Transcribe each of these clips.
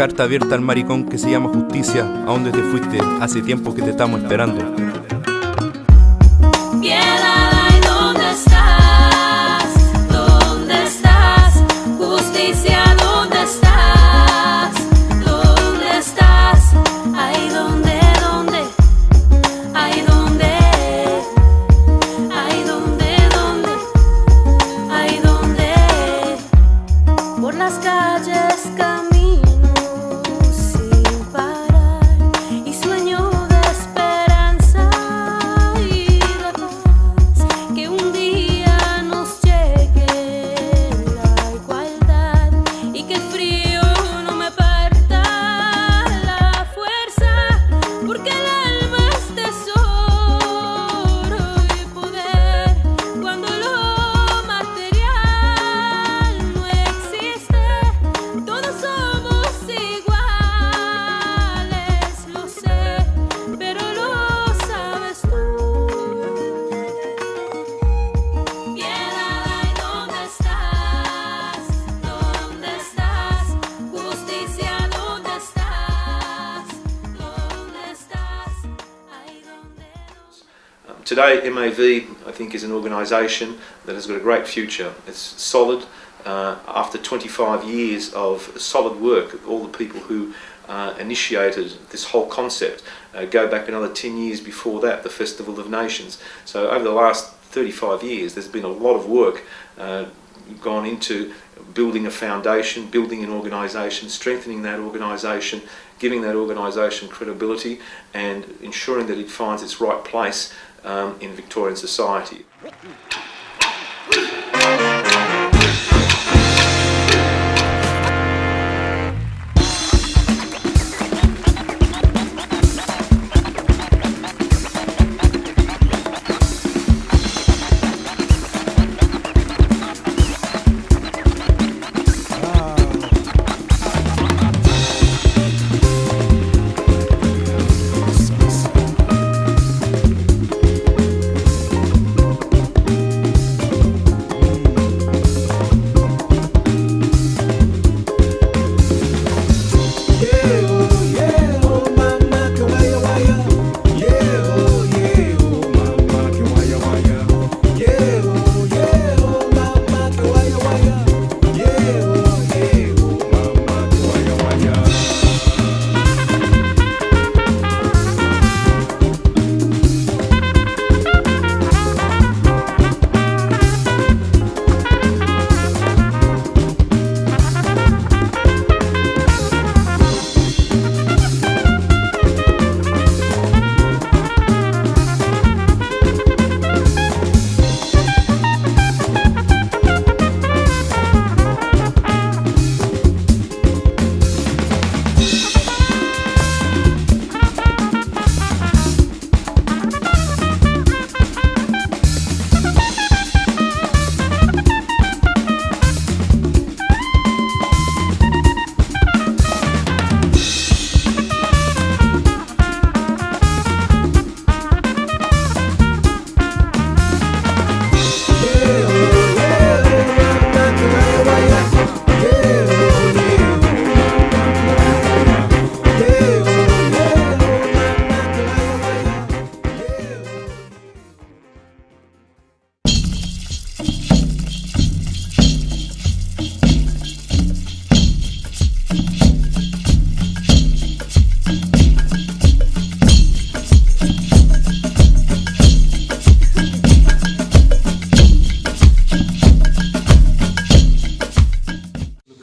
carta abierta al maricón que se llama justicia. ¿A dónde te fuiste? Hace tiempo que te estamos esperando. Piedad, ay, ¿dónde estás? ¿Dónde estás? Justicia, ¿dónde estás? ¿Dónde estás? Ay, ¿dónde? Ay, ¿dónde? Ay, ¿dónde? Ay, ¿dónde? Por las calles camino sin parar y sueño de esperanza y de paz, que un día nos llegue la igualdad y que el frío no me parta la fuerza, porque el alma es tesoro y poder cuando lo material no existe. Todos somos iguales, lo sé, pero lo sabes tú. Piedad, ay, ¿dónde estás? ¿Dónde estás? Justicia, ¿dónde estás? ¿Dónde estás? Ay, ¿dónde? Today, MAV, I think, is an organisation that has got a great future. It's solid. After 25 years of solid work, all the people who initiated this whole concept go back another 10 years before that, the Festival of Nations. So over the last 35 years, there's been a lot of work gone into building a foundation, building an organisation, strengthening that organisation, giving that organisation credibility, and ensuring that it finds its right place in Victorian society.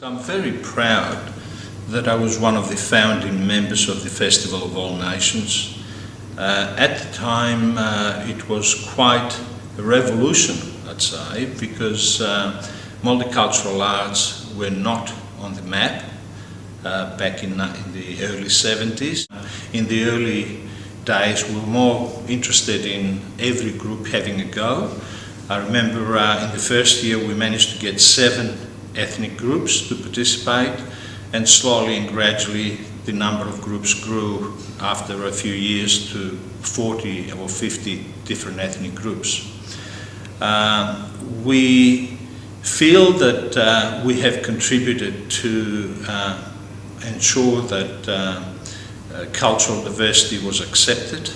I'm very proud that I was one of the founding members of the Festival of All Nations. At the time, it was quite a revolution, I'd say, because multicultural arts were not on the map back in the early 70s. In the early days, we were more interested in every group having a go. I remember in the first year we managed to get 7 ethnic groups to participate, and slowly and gradually the number of groups grew after a few years to 40 or 50 different ethnic groups. We feel that we have contributed to ensure that cultural diversity was accepted.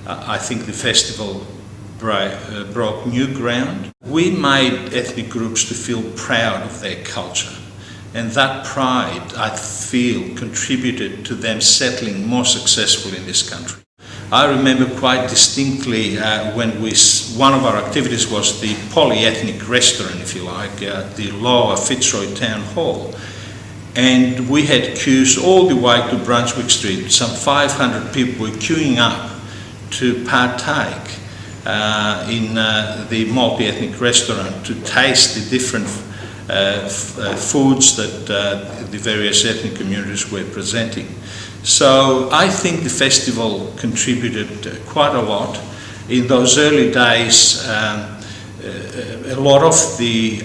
I think the festival broke new ground. We made ethnic groups to feel proud of their culture, and that pride, I feel, contributed to them settling more successfully in this country. I remember quite distinctly when one of our activities was the polyethnic restaurant, if you like, at the Lower Fitzroy Town Hall. And we had queues all the way to Brunswick Street. Some 500 people were queuing up to partake in the multi-ethnic restaurant, to taste the different foods that the various ethnic communities were presenting. So I think the festival contributed quite a lot. In those early days, a lot of the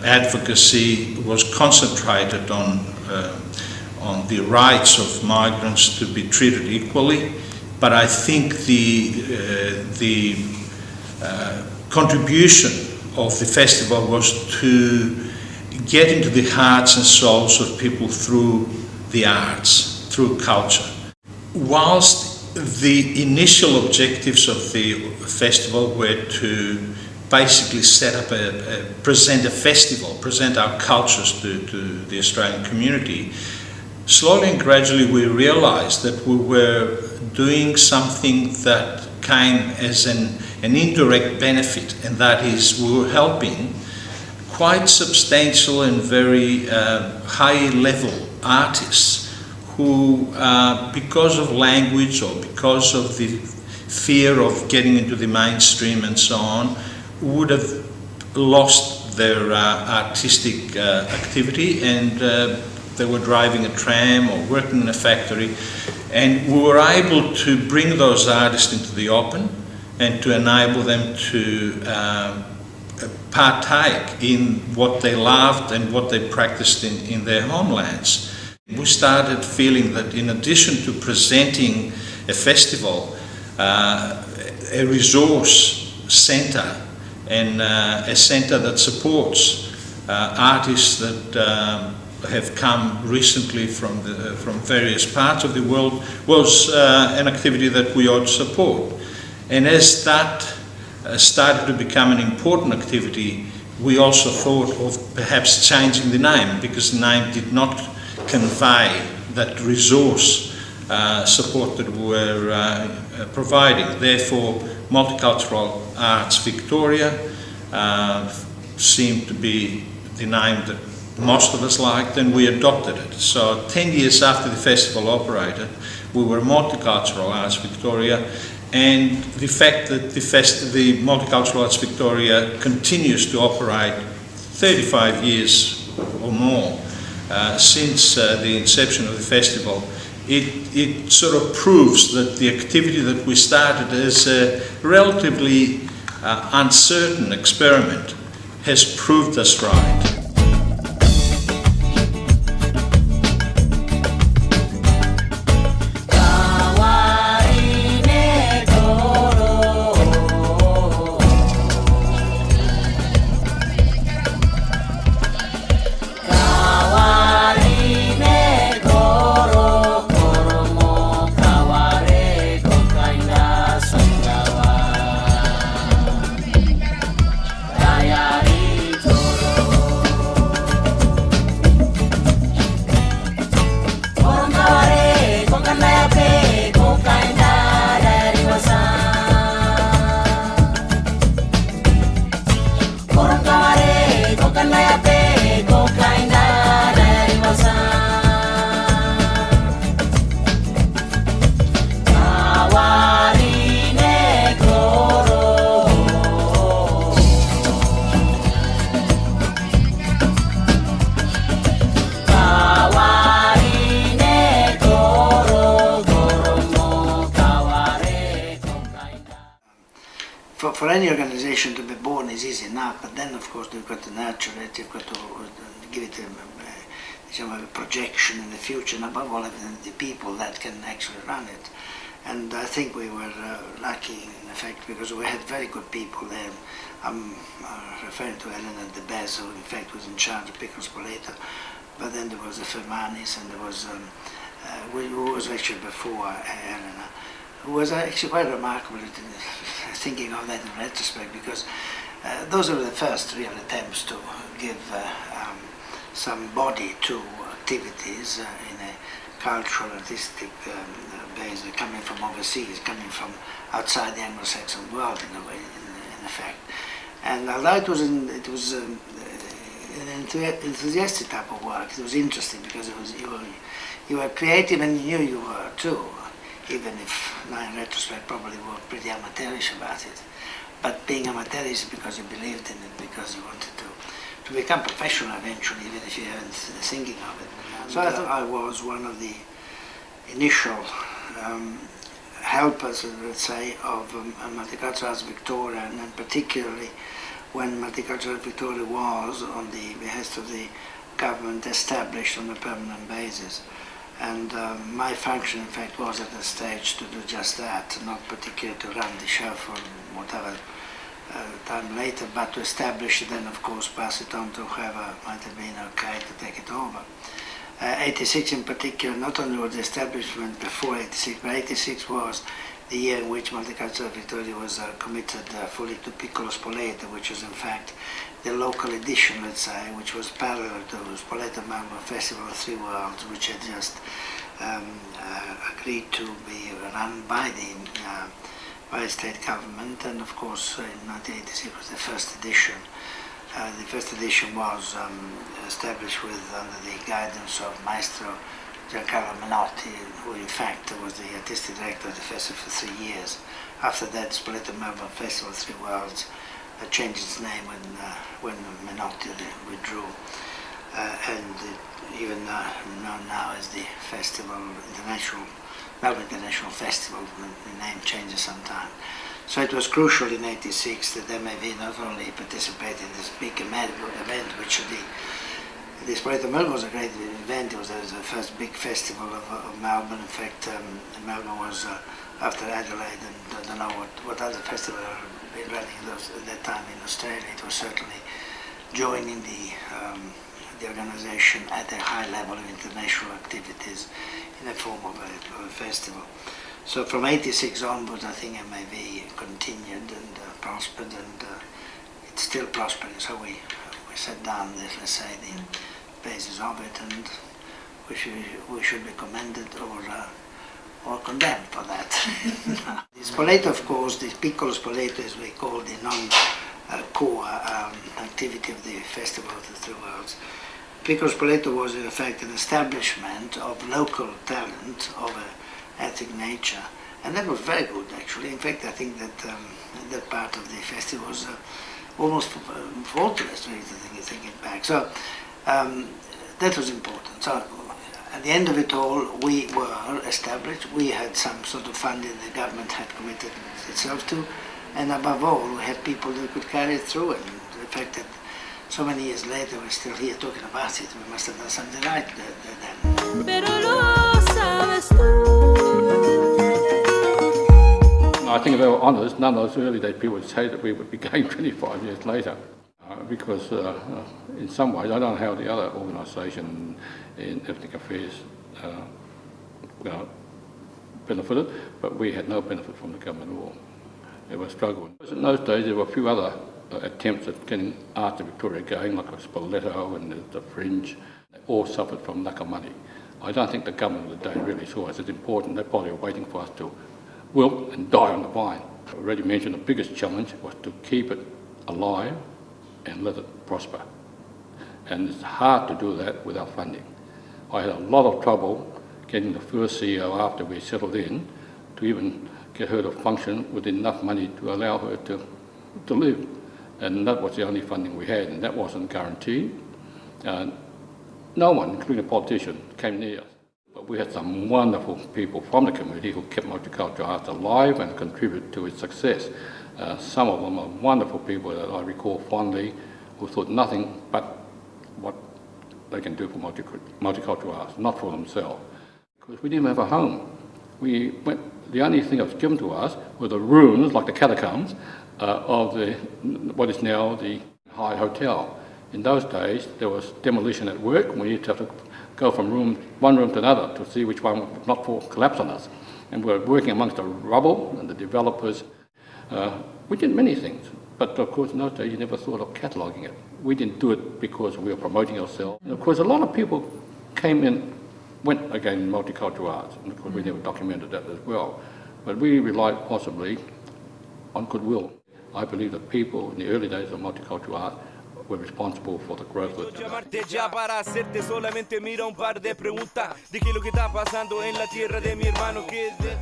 advocacy was concentrated on the rights of migrants to be treated equally, but I think the contribution of the festival was to get into the hearts and souls of people through the arts, through culture. Whilst the initial objectives of the festival were to basically set up present a festival, present our cultures to the Australian community, slowly and gradually we realised that we were doing something that came as an indirect benefit, and that is we were helping quite substantial and very high-level artists who, because of language or because of the fear of getting into the mainstream and so on, would have lost their artistic activity, and they were driving a tram or working in a factory, and we were able to bring those artists into the open and to enable them to partake in what they loved and what they practiced in their homelands. We started feeling that in addition to presenting a festival, a resource centre and a centre that supports artists that have come recently from various parts of the world was an activity that we ought to support. And as that started to become an important activity, we also thought of perhaps changing the name, because the name did not convey that resource support that we were providing. Therefore, Multicultural Arts Victoria seemed to be the name that most of us liked, and we adopted it. So 10 years after the festival operated, we were Multicultural Arts Victoria, and the fact that the Multicultural Arts Victoria continues to operate 35 years or more since the inception of the festival, it sort of proves that the activity that we started as a relatively uncertain experiment has proved us right. For any organisation to be born is easy enough, but then of course you've got to nurture it, you've got to give it a projection in the future, and above all the people that can actually run it. And I think we were lucky in effect, because we had very good people there. I'm referring to Ellen and the Bez, who in fact was in charge of Pickles Poleta, but then there was the Fermanis, and there was who was actually before Elena, who was actually quite remarkable thinking of that in retrospect, because those were the first real attempts to give some body to activities in a cultural, artistic base, coming from overseas, coming from outside the Anglo-Saxon world in a way, in effect. And although it was an enthusiastic type of work, it was interesting because it was you were creative and you knew you were too, even if now in retrospect probably were pretty amateurish about it. But being amateurish because you believed in it, because you wanted to become professional eventually, even if you weren't thinking of it. So I thought I was one of the initial helpers, let's say, of Multicultural Arts Victoria, and particularly when Multicultural Victoria was, on the behest of the government, established on a permanent basis. And my function, in fact, was at the stage to do just that, not particularly to run the show for whatever time later, but to establish it, then of course pass it on to whoever might have been okay to take it over. 86 in particular, not only was the establishment before 86, but 86 was the year in which Multicultural Victoria was committed fully to Piccolo Spoleto, which was in fact the local edition, let's say, which was parallel to Spoleto Melbourne Festival of Three Worlds, which had just agreed to be run by the state government, and of course in 1986 was the first edition. The first edition was established under the guidance of Maestro Giancarlo Menotti, who in fact was the artistic director of the festival for 3 years. After that, Spoleto Melbourne Festival of Three Worlds changed its name when Menotti withdrew, and even known now as the Melbourne International Festival. The name changes sometime. So it was crucial in '86 that MAV not only participated in this big event, which the Spoleto Melbourne was a great event. It was the first big festival of Melbourne. In fact, Melbourne was, after Adelaide, and I don't know what other festival had been running at that time in Australia, it was certainly joining the organization at a high level of international activities in the form of a festival. So from '86 onwards, I think MAV continued and prospered, and it's still prospering. So we set down this, let's say, the basis of it, and we should be commended or condemned for that. The Spoleto, of course, the Piccolo Spoleto, as we call the non-core activity of the Festival of the Three Worlds. Piccolo Spoleto was in fact an establishment of local talent of ethnic nature, and that was very good actually. In fact, I think that that part of the festival was almost faultless, really, thinking back. So that was important. So at the end of it all, we were established. We had some sort of funding the government had committed itself to, and above all, we had people that could carry it through. And the fact that so many years later we're still here talking about it, we must have done something right then. Pero lo sabes tú. I think if they were honest, none of those early day people would say that we would be going 25 years later. Because in some ways, I don't know how the other organisation in ethnic affairs benefited, but we had no benefit from the government at all. It was struggling. In those days, there were a few other attempts at getting Arts of Victoria going, like Spoleto and the Fringe. They all suffered from lack of money. I don't think the government of the day really saw us as important. They probably were waiting for us to wilt and die on the vine. I already mentioned the biggest challenge was to keep it alive and let it prosper. And it's hard to do that without funding. I had a lot of trouble getting the first CEO after we settled in to even get her to function with enough money to allow her to live. And that was the only funding we had, and that wasn't guaranteed. No one, including a politician, came near us. But we had some wonderful people from the community who kept multicultural arts alive and contributed to its success. Some of them are wonderful people that I recall fondly, who thought nothing but what they can do for multicultural arts, not for themselves. Because we didn't have a home. The only thing that was given to us were the ruins, like the catacombs, of what is now the Hyde Hotel. In those days, there was demolition at work. We used to have to go from one room to another to see which one would not fall, collapse on us. And we were working amongst the rubble and the developers. We did many things, but of course in those days you never thought of cataloguing it. We didn't do it because we were promoting ourselves. And of course a lot of people went again in multicultural arts, and of course we never documented that as well. But we relied possibly on goodwill. I believe that people in the early days of multicultural art were responsible for the growth of it.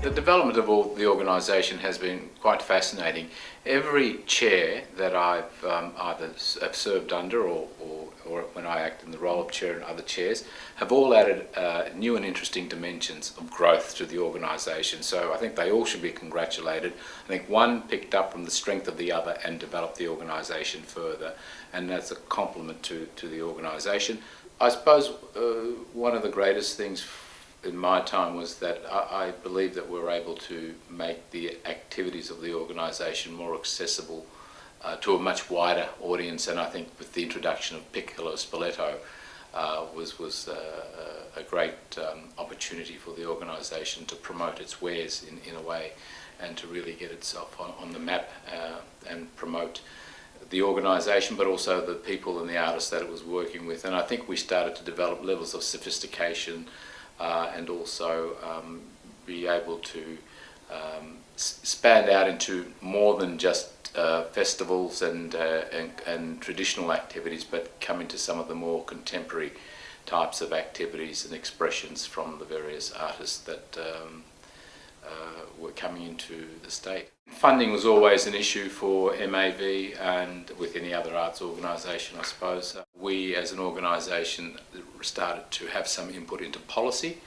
The development of the organisation has been quite fascinating. Every chair that I've either have served under or when I act in the role of chair and other chairs have all added new and interesting dimensions of growth to the organisation. So I think they all should be congratulated. I think one picked up from the strength of the other and developed the organisation further, and that's a compliment to the organisation. I suppose one of the greatest things in my time was that I believe that we're able to make the activities of the organisation more accessible to a much wider audience, and I think with the introduction of Piccolo Spoleto was a great opportunity for the organisation to promote its wares in a way and to really get itself on the map and promote the organisation, but also the people and the artists that it was working with. And I think we started to develop levels of sophistication and also be able to span out into more than just festivals and traditional activities, but come into some of the more contemporary types of activities and expressions from the various artists that were coming into the state. Funding was always an issue for MAV and with any other arts organisation, I suppose. We as an organisation started to have some input into policy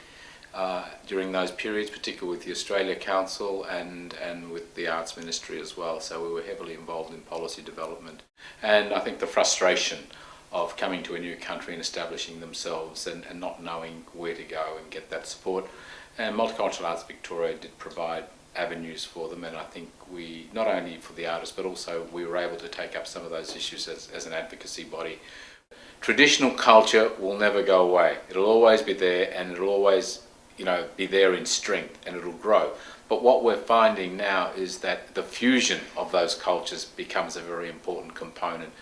during those periods, particularly with the Australia Council and with the Arts Ministry as well. So we were heavily involved in policy development. And I think the frustration of coming to a new country and establishing themselves and not knowing where to go and get that support. And Multicultural Arts Victoria did provide avenues for them, and I think we, not only for the artists, but also we were able to take up some of those issues as an advocacy body. Traditional culture will never go away. It'll always be there, and it'll always, be there in strength, and it'll grow. But what we're finding now is that the fusion of those cultures becomes a very important component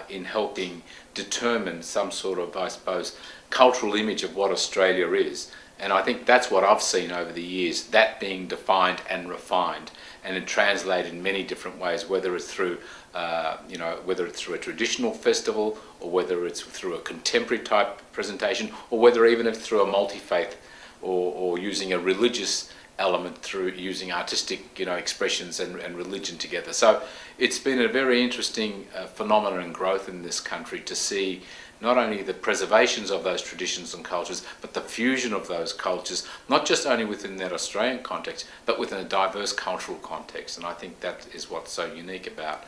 in helping determine some sort of, I suppose, cultural image of what Australia is. And I think that's what I've seen over the years, that being defined and refined, and it translated in many different ways, whether it's through, whether it's through a traditional festival, or whether it's through a contemporary type presentation, or whether even if through a multi-faith, or using a religious element through using artistic, expressions and religion together. So it's been a very interesting phenomenon and growth in this country to see not only the preservations of those traditions and cultures, but the fusion of those cultures, not just only within that Australian context, but within a diverse cultural context. And I think that is what's so unique about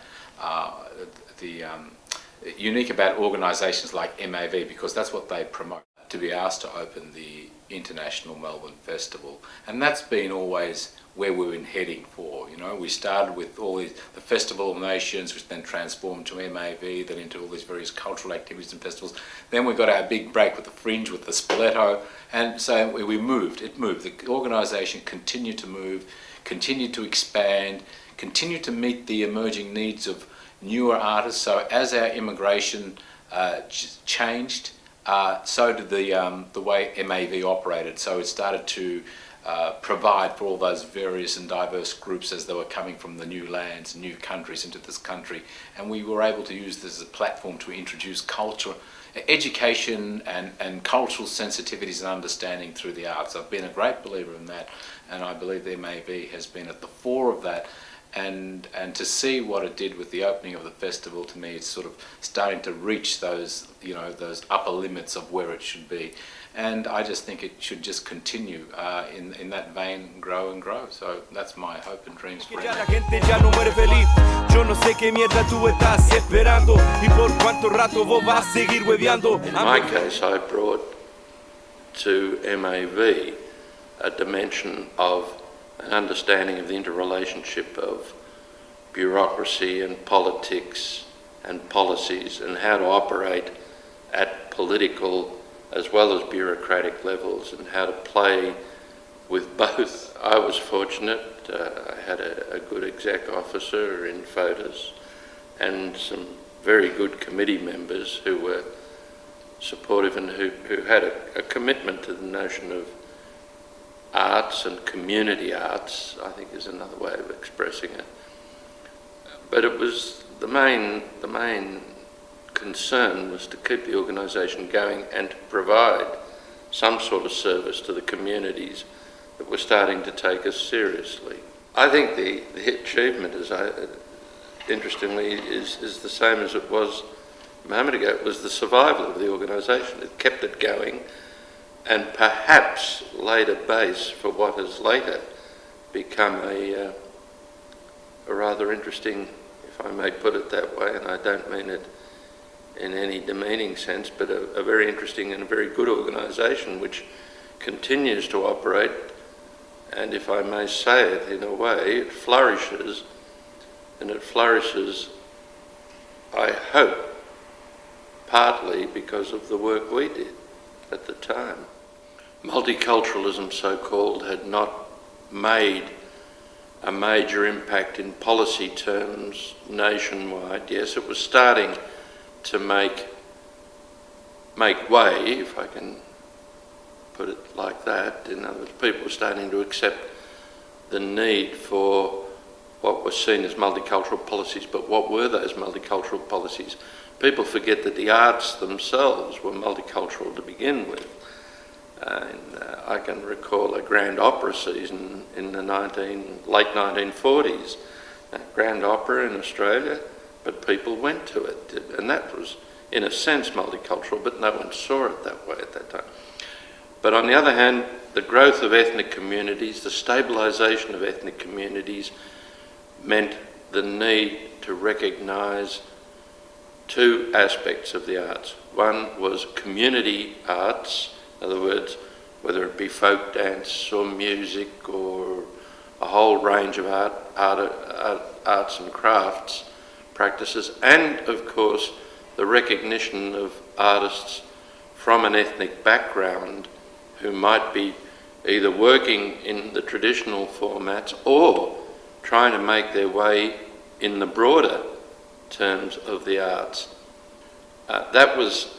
organisations like MAV, because that's what they promote. To be asked to open the International Melbourne Festival, and that's been always where we've been heading for. We started with all the Festival of Nations, which then transformed to MAV, then into all these various cultural activities and festivals. Then we got our big break with the Fringe, with the Spoleto, and so we moved. It moved. The organisation continued to move, continued to expand, continued to meet the emerging needs of newer artists. So as our immigration changed, so did the way MAV operated. So it started to provide for all those various and diverse groups as they were coming from the new lands, new countries into this country. And we were able to use this as a platform to introduce culture, education and cultural sensitivities and understanding through the arts. I've been a great believer in that, and I believe the MAV has been at the fore of that. And to see what it did with the opening of the festival, to me, it's sort of starting to reach those, those upper limits of where it should be. And I just think it should just continue in that vein and grow. So that's my hope and dreams for it. In my case, I brought to MAV a dimension of an understanding of the interrelationship of bureaucracy and politics and policies, and how to operate at political as well as bureaucratic levels, and how to play with both. I was fortunate. I had a good exec officer in FOTUS and some very good committee members who were supportive and who had a commitment to the notion of arts and community arts, I think is another way of expressing it. But it was the main concern was to keep the organisation going and to provide some sort of service to the communities that were starting to take us seriously. I think the achievement, interestingly, is the same as it was a moment ago. It was the survival of the organisation. It kept it going and perhaps laid a base for what has later become a rather interesting, if I may put it that way, and I don't mean it in any demeaning sense, but a very interesting and a very good organisation which continues to operate, and if I may say it in a way, it flourishes, and it flourishes, I hope, partly because of the work we did at the time. Multiculturalism, so-called, had not made a major impact in policy terms nationwide. Yes, it was starting to make way, if I can put it like that. In other words, people were starting to accept the need for what was seen as multicultural policies. But what were those multicultural policies? People forget that the arts themselves were multicultural to begin with. I can recall a grand opera season in the late 1940s, a grand opera in Australia, but people went to it, and that was in a sense multicultural, but no one saw it that way at that time. But on the other hand, the growth of ethnic communities, the stabilisation of ethnic communities meant the need to recognise two aspects of the arts. One was community arts, in other words, whether it be folk dance or music or a whole range of arts and crafts practices, and of course the recognition of artists from an ethnic background who might be either working in the traditional formats or trying to make their way in the broader terms of the arts. That was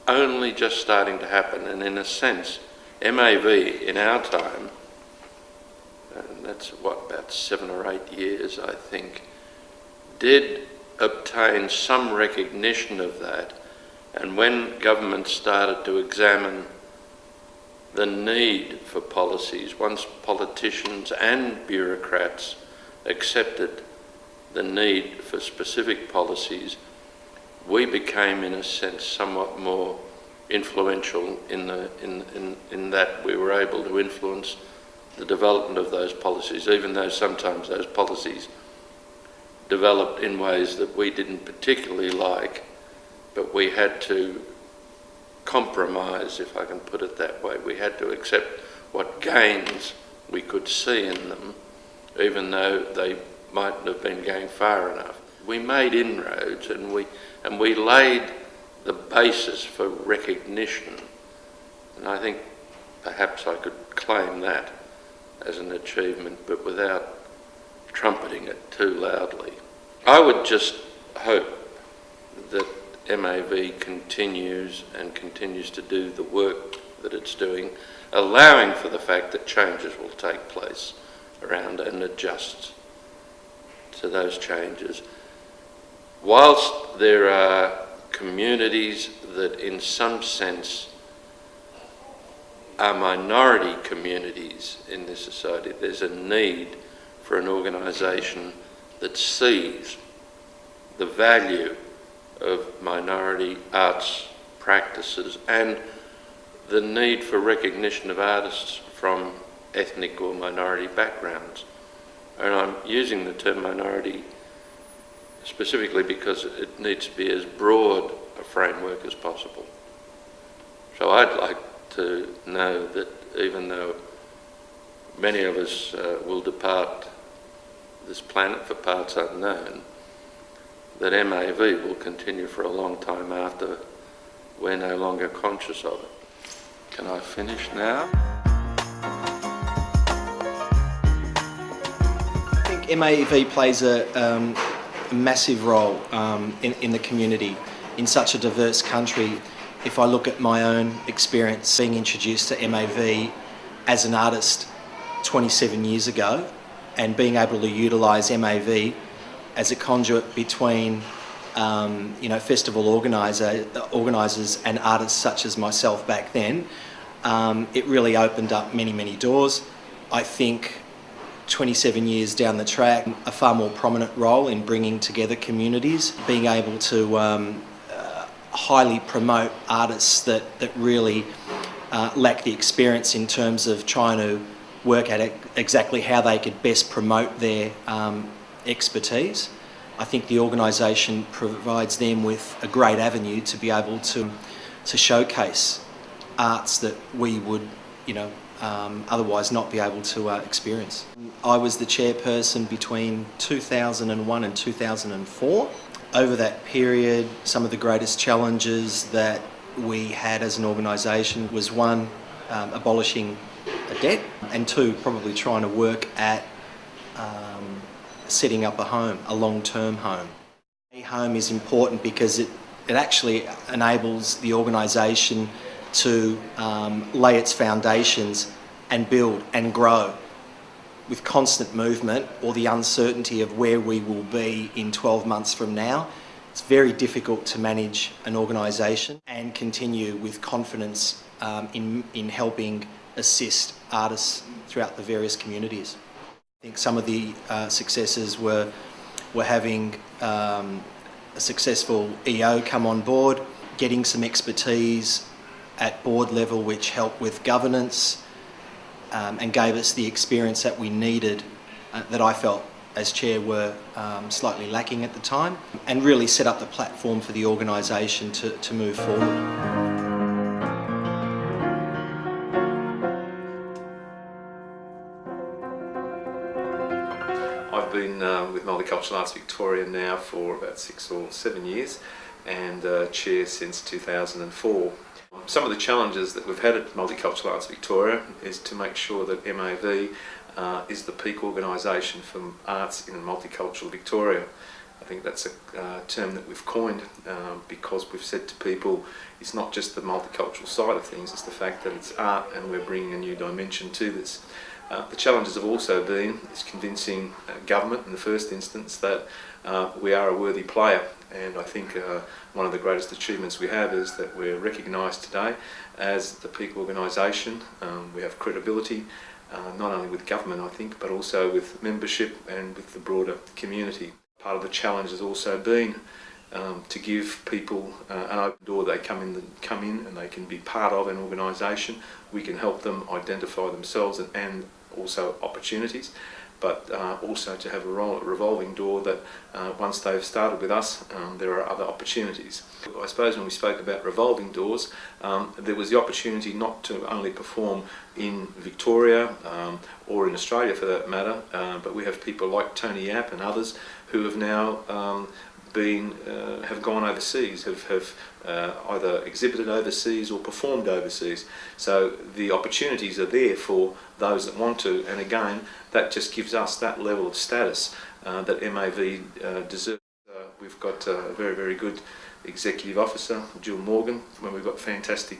only just starting to happen, and in a sense, MAV in our time, and that's about 7 or 8 years, I think, did obtain some recognition of that. And when government started to examine the need for policies, once politicians and bureaucrats accepted the need for specific policies, we became, in a sense, somewhat more influential in that we were able to influence the development of those policies, even though sometimes those policies developed in ways that we didn't particularly like, but we had to compromise, if I can put it that way. We had to accept what gains we could see in them, even though they mightn't have been going far enough. We made inroads, and we laid the basis for recognition, and I think perhaps I could claim that as an achievement, but without trumpeting it too loudly. I would just hope that MAV continues to do the work that it's doing, allowing for the fact that changes will take place around and adjust to those changes. Whilst there are communities that in some sense are minority communities in this society, there's a need for an organisation that sees the value of minority arts practices and the need for recognition of artists from ethnic or minority backgrounds. And I'm using the term minority specifically because it needs to be as broad a framework as possible. So I'd like to know that even though many of us will depart this planet for parts unknown, that MAV will continue for a long time after we're no longer conscious of it. Can I finish now? I think MAV plays a massive role in the community in such a diverse country. If I look at my own experience being introduced to MAV as an artist 27 years ago and being able to utilise MAV as a conduit between festival organisers and artists such as myself back then, it really opened up many doors. I think 27 years down the track, a far more prominent role in bringing together communities, being able to highly promote artists that really lack the experience in terms of trying to work out exactly how they could best promote their expertise. I think the organisation provides them with a great avenue to be able to showcase arts that we would, otherwise not be able to experience. I was the chairperson between 2001 and 2004. Over that period, some of the greatest challenges that we had as an organisation was one, abolishing a debt, and two, probably trying to work at setting up a home, a long-term home. A home is important because it actually enables the organisation to lay its foundations and build and grow. With constant movement or the uncertainty of where we will be in 12 months from now, it's very difficult to manage an organisation and continue with confidence in helping assist artists throughout the various communities. I think some of the successes were having a successful EO come on board, getting some expertise at board level which helped with governance and gave us the experience that we needed, that I felt as chair were slightly lacking at the time, and really set up the platform for the organisation to move forward. I've been with Multicultural Arts Victoria now for about 6 or 7 years, and chair since 2004. Some of the challenges that we've had at Multicultural Arts Victoria is to make sure that MAV is the peak organisation for arts in multicultural Victoria. I think that's a term that we've coined because we've said to people it's not just the multicultural side of things, it's the fact that it's art and we're bringing a new dimension to this. The challenges have also been convincing government in the first instance that we are a worthy player, and I think one of the greatest achievements we have is that we're recognised today as the peak organisation. We have credibility not only with government, I think, but also with membership and with the broader community. Part of the challenge has also been to give people an open door. They come in and they can be part of an organisation. We can help them identify themselves and also opportunities, but also to have a revolving door that once they've started with us, there are other opportunities. I suppose when we spoke about revolving doors, there was the opportunity not to only perform in Victoria or in Australia for that matter, but we have people like Tony Yap and others who have now have gone overseas, have either exhibited overseas or performed overseas. So the opportunities are there for those that want to, and again, that just gives us that level of status that MAV deserves. We've got a very good executive officer, Jill Morgan, and we've got fantastic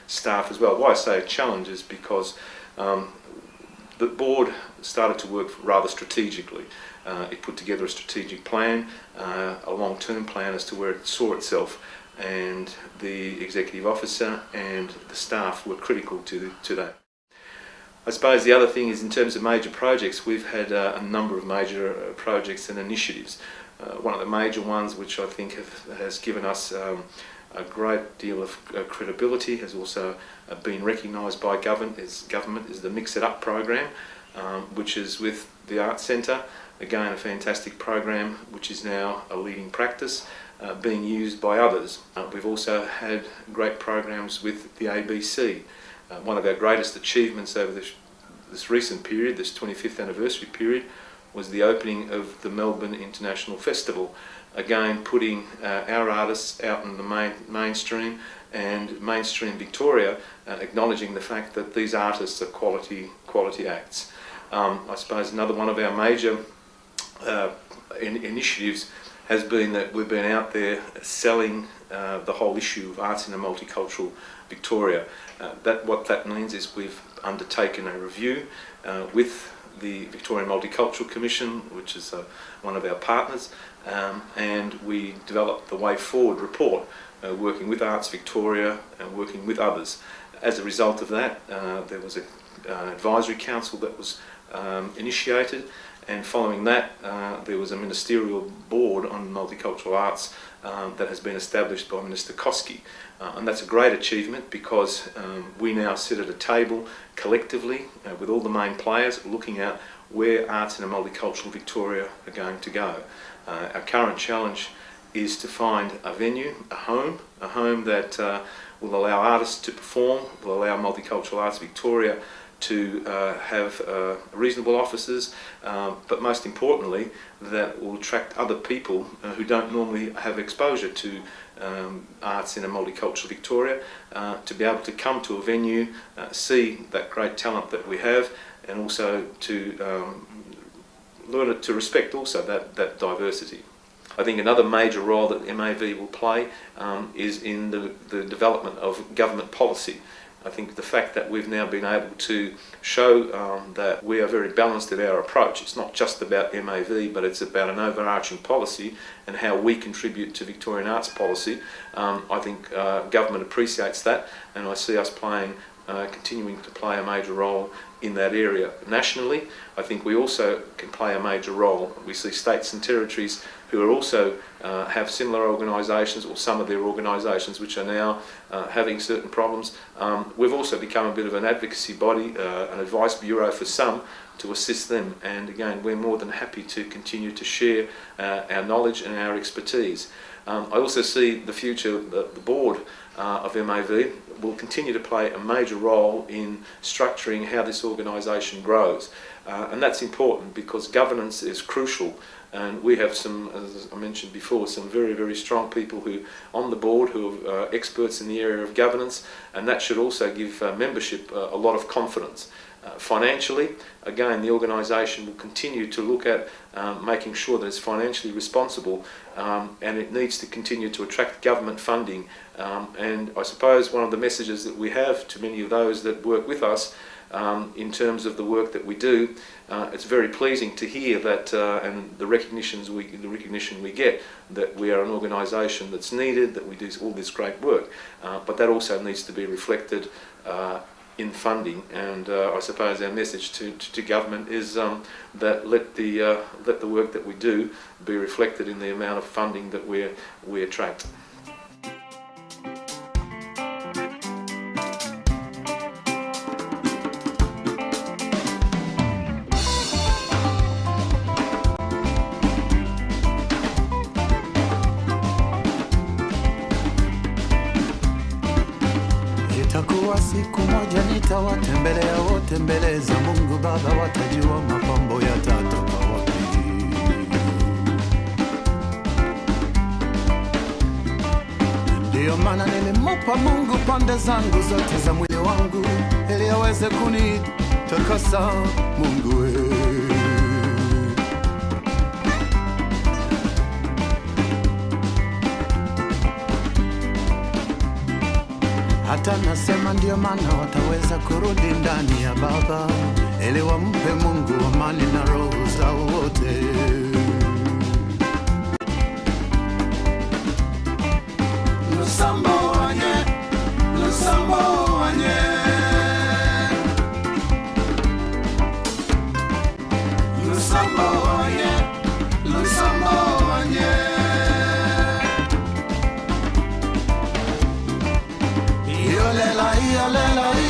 staff as well. Why I say a challenge is because the board started to work rather strategically. It put together a strategic plan, a long-term plan as to where it saw itself, and the executive officer and the staff were critical to that. I suppose the other thing is in terms of major projects, we've had a number of major projects and initiatives. One of the major ones which I think has given us a great deal of credibility, has also been recognised by government is the Mix It Up program, which is with the Arts Centre. Again, a fantastic program which is now a leading practice being used by others. We've also had great programs with the ABC. One of our greatest achievements over this recent period, this 25th anniversary period, was the opening of the Melbourne International Festival, again putting our artists out in the mainstream and mainstream Victoria, acknowledging the fact that these artists are quality acts. I suppose another one of our major initiatives has been that we've been out there selling the whole issue of arts in a multicultural Victoria. What that means is we've undertaken a review with the Victorian Multicultural Commission, which is one of our partners, and we developed the Way Forward report, working with Arts Victoria and working with others. As a result of that, there was an advisory council that was initiated, and following that there was a ministerial board on multicultural arts that has been established by Minister Koski. And that's a great achievement because we now sit at a table collectively with all the main players looking at where arts in a multicultural Victoria are going to go. Our current challenge is to find a venue, a home that will allow artists to perform, will allow Multicultural Arts Victoria to have reasonable offices, but most importantly that will attract other people who don't normally have exposure to arts in a multicultural Victoria, to be able to come to a venue, see that great talent that we have, and also to learn to respect also that diversity. I think another major role that MAV will play is in the development of government policy. I think the fact that we've now been able to show that we are very balanced in our approach. It's not just about MAV, but it's about an overarching policy and how we contribute to Victorian arts policy. I think government appreciates that, and I see us continuing to play a major role in that area. Nationally, I think we also can play a major role. We see states and territories who are also have similar organisations, or some of their organisations which are now having certain problems. We've also become a bit of an advocacy body, an advice bureau for some, to assist them, and again we're more than happy to continue to share our knowledge and our expertise. I also see the future, the board of MAV will continue to play a major role in structuring how this organisation grows, and that's important because governance is crucial. And we have some, as I mentioned before, some very, very strong people who on the board who are experts in the area of governance, and that should also give membership a lot of confidence. Financially, again, the organisation will continue to look at making sure that it's financially responsible, and it needs to continue to attract government funding. And I suppose one of the messages that we have to many of those that work with us in terms of the work that we do, it's very pleasing to hear that, and the recognition we get, that we are an organisation that's needed, that we do all this great work, but that also needs to be reflected in funding. And I suppose our message to government is that let the work that we do be reflected in the amount of funding that we attract. Itakuwa siku moja nitawatembelea wote mbele za Mungu Baba, watajua mapambo yatatoka wapi. Ndiyo maana nilimupa Mungu pande zangu zote za mwili wangu, ili aweze kunitakasa Mungu wewe. Hata nasema ndio maana wataweza kurudi ndani ya Baba, ili wampe Mungu amani na roho zao wote. Lusambo wanye, Lusambo wanye, Lusambo wanye, Lusambo wanye.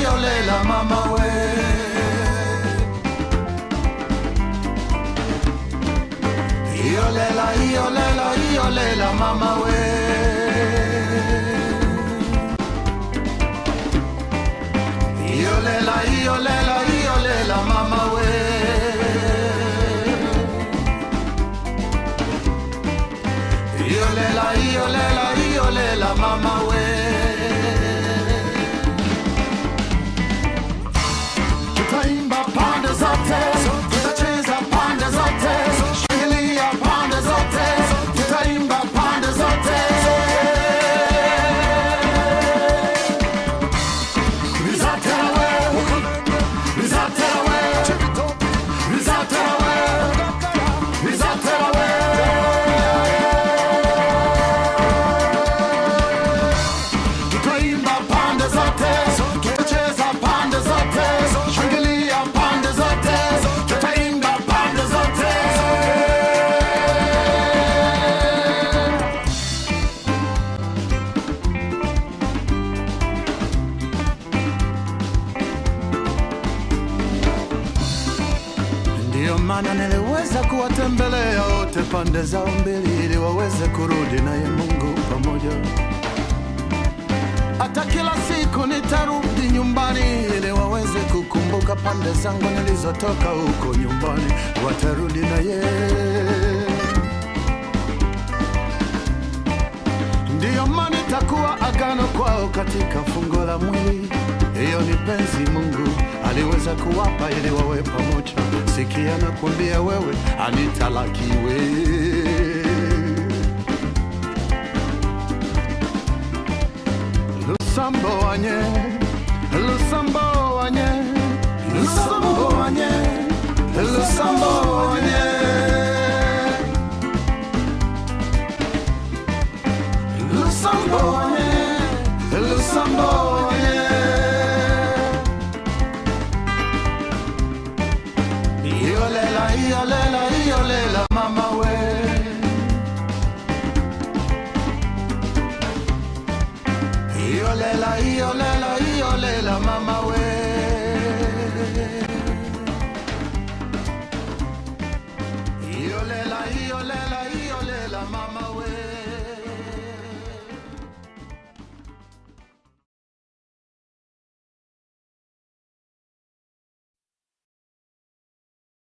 Yolela mama we, yolela mama we, yolela mama we, maana niliweza kuwatembelea wote pande zao mbili ili waweze kurudi naye Mungu pamoja. Hata kila siku nitarudi nyumbani ili waweze kukumbuka pande zangu nilizotoka huko nyumbani, watarudi naye. Ndiyo maana nitakuwa agano kwao katika fungo la mwili. Hiyo ni penzi Mungu aliweza kuwapa ili wawe pamoja. Sikia nakwambia wewe, anitalakiwe. Lusambo wanye, Lusambo wanye, Lusambo wanye, Lusambo wanye, Lusambo wanye, Lusambo wanye. Yolela, yolela.